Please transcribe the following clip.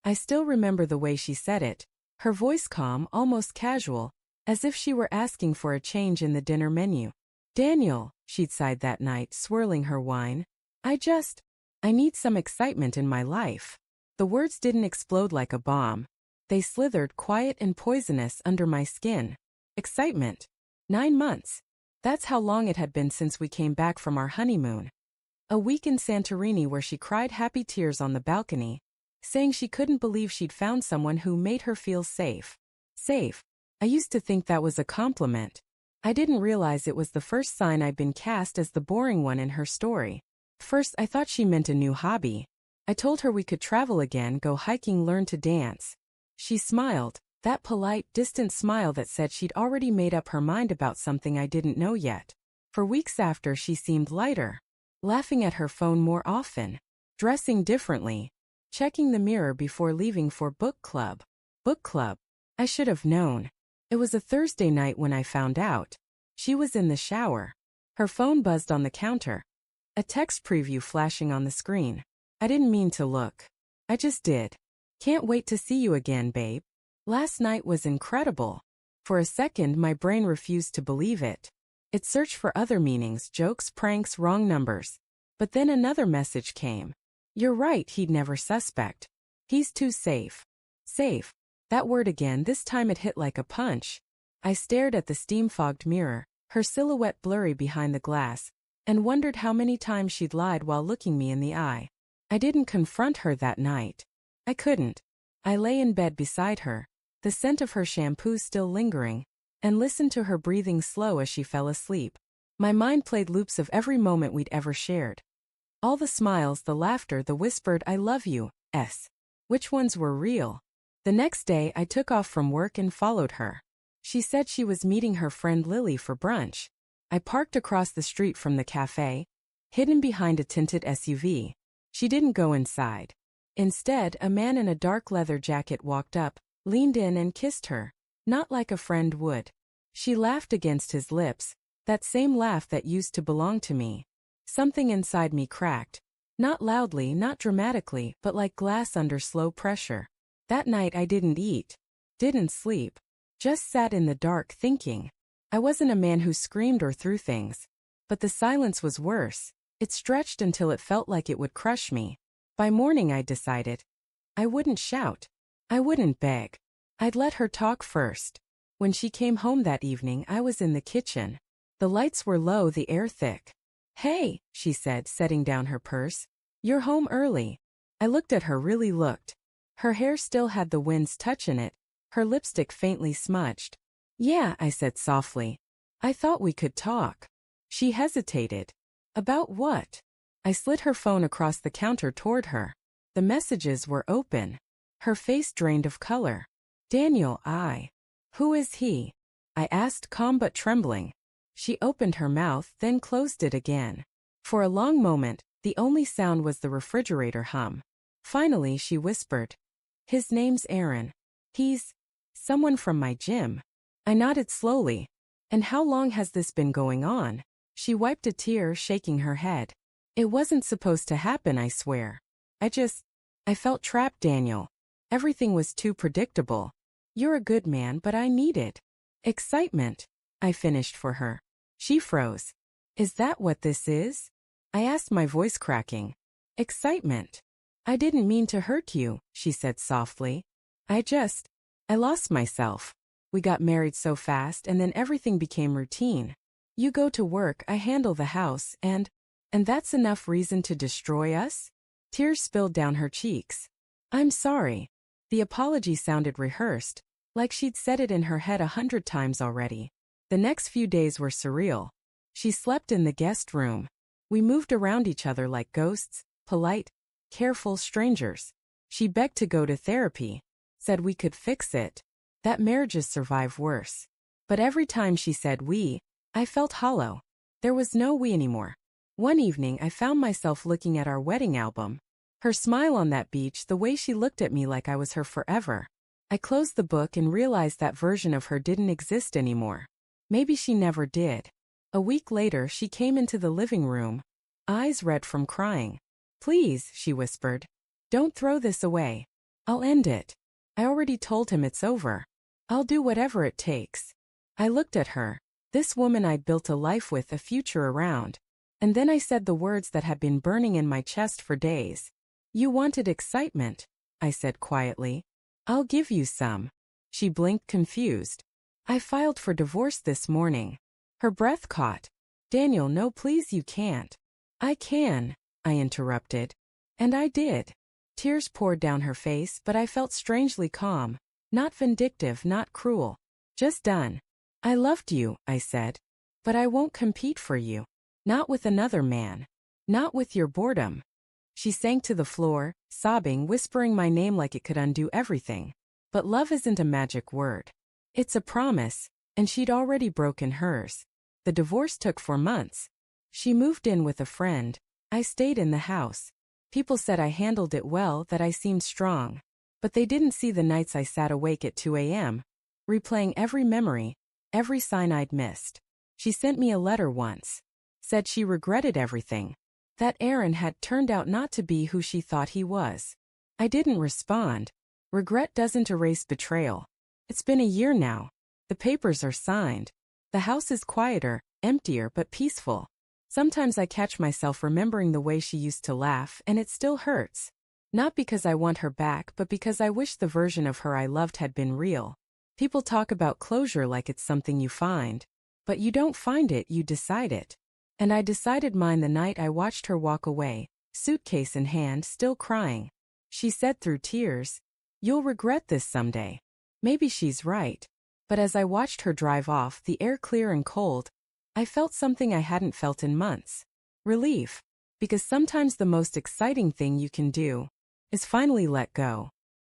I still remember the way she said it, her voice calm, almost casual, as if she were asking for a change in the dinner menu. Daniel, she'd sighed that night, swirling her wine. I need some excitement in my life. The words didn't explode like a bomb. They slithered quiet and poisonous under my skin. Excitement. 9 months. That's how long it had been since we came back from our honeymoon. A week in Santorini where she cried happy tears on the balcony, saying she couldn't believe she'd found someone who made her feel safe. Safe. I used to think that was a compliment. I didn't realize it was the first sign I'd been cast as the boring one in her story. First, I thought she meant a new hobby. I told her we could travel again, go hiking, learn to dance. She smiled, that polite, distant smile that said she'd already made up her mind about something I didn't know yet. For weeks after, she seemed lighter, laughing at her phone more often, dressing differently, checking the mirror before leaving for book club. Book club. I should have known. It was a Thursday night when I found out. She was in the shower. Her phone buzzed on the counter. A text preview flashing on the screen. I didn't mean to look. I just did. Can't wait to see you again, babe. Last night was incredible. For a second, my brain refused to believe it. It searched for other meanings, jokes, pranks, wrong numbers. But then another message came. You're right, he'd never suspect. He's too safe. Safe. That word again, this time it hit like a punch. I stared at the steam-fogged mirror, her silhouette blurry behind the glass, and wondered how many times she'd lied while looking me in the eye. I didn't confront her that night. I couldn't. I lay in bed beside her, the scent of her shampoo still lingering, and listened to her breathing slow as she fell asleep. My mind played loops of every moment we'd ever shared. All the smiles, the laughter, the whispered I love you, Which ones were real? The next day I took off from work and followed her. She said she was meeting her friend Lily for brunch. I parked across the street from the cafe, hidden behind a tinted SUV. She didn't go inside. Instead, a man in a dark leather jacket walked up, leaned in and kissed her, not like a friend would. She laughed against his lips, that same laugh that used to belong to me. Something inside me cracked. Not loudly, not dramatically, but like glass under slow pressure. That night I didn't eat, didn't sleep, just sat in the dark thinking. I wasn't a man who screamed or threw things. But the silence was worse. It stretched until it felt like it would crush me. By morning I decided. I wouldn't shout. I wouldn't beg. I'd let her talk first. When she came home that evening, I was in the kitchen. The lights were low, the air thick. Hey, she said, setting down her purse. You're home early. I looked at her, really looked. Her hair still had the wind's touch in it, her lipstick faintly smudged. Yeah, I said softly. I thought we could talk. She hesitated. About what? I slid her phone across the counter toward her. The messages were open. Her face drained of color. Daniel, Who is he? I asked, calm but trembling. She opened her mouth, then closed it again. For a long moment, the only sound was the refrigerator hum. Finally, she whispered. His name's Aaron. He's someone from my gym. I nodded slowly. And how long has this been going on? She wiped a tear, shaking her head. It wasn't supposed to happen, I swear. I felt trapped, Daniel. Everything was too predictable. You're a good man, but I needed excitement. I finished for her. She froze. Is that what this is? I asked, my voice cracking. Excitement. I didn't mean to hurt you, she said softly. I lost myself. We got married so fast and then everything became routine. You go to work, I handle the house, and that's enough reason to destroy us? Tears spilled down her cheeks. I'm sorry. The apology sounded rehearsed, like she'd said it in her head 100 times already. The next few days were surreal. She slept in the guest room. We moved around each other like ghosts, polite, careful strangers. She begged to go to therapy, said we could fix it, that marriages survive worse. But every time she said we, I felt hollow. There was no we anymore. One evening I found myself looking at our wedding album. Her smile on that beach, the way she looked at me like I was her forever. I closed the book and realized that version of her didn't exist anymore. Maybe she never did. A week later she came into the living room, eyes red from crying. Please, she whispered. Don't throw this away. I'll end it. I already told him it's over. I'll do whatever it takes. I looked at her. This woman I'd built a life with, a future around. And then I said the words that had been burning in my chest for days. You wanted excitement, I said quietly. I'll give you some. She blinked confused. I filed for divorce this morning. Her breath caught. Daniel, no, please, you can't. I can, I interrupted. And I did. Tears poured down her face, but I felt strangely calm. Not vindictive, not cruel. Just done. I loved you, I said. But I won't compete for you. Not with another man. Not with your boredom. She sank to the floor, sobbing, whispering my name like it could undo everything. But love isn't a magic word. It's a promise, and she'd already broken hers. The divorce took 4 months. She moved in with a friend. I stayed in the house. People said I handled it well, that I seemed strong. But they didn't see the nights I sat awake at 2 a.m., replaying every memory, every sign I'd missed. She sent me a letter once. Said she regretted everything. That Aaron had turned out not to be who she thought he was. I didn't respond. Regret doesn't erase betrayal. It's been a year now. The papers are signed. The house is quieter, emptier, but peaceful. Sometimes I catch myself remembering the way she used to laugh, and it still hurts. Not because I want her back, but because I wish the version of her I loved had been real. People talk about closure like it's something you find. But you don't find it, you decide it. And I decided mine the night I watched her walk away, suitcase in hand, still crying. She said through tears, "You'll regret this someday." Maybe she's right. But as I watched her drive off, the air clear and cold, I felt something I hadn't felt in months. Relief. Because sometimes the most exciting thing you can do is finally let go.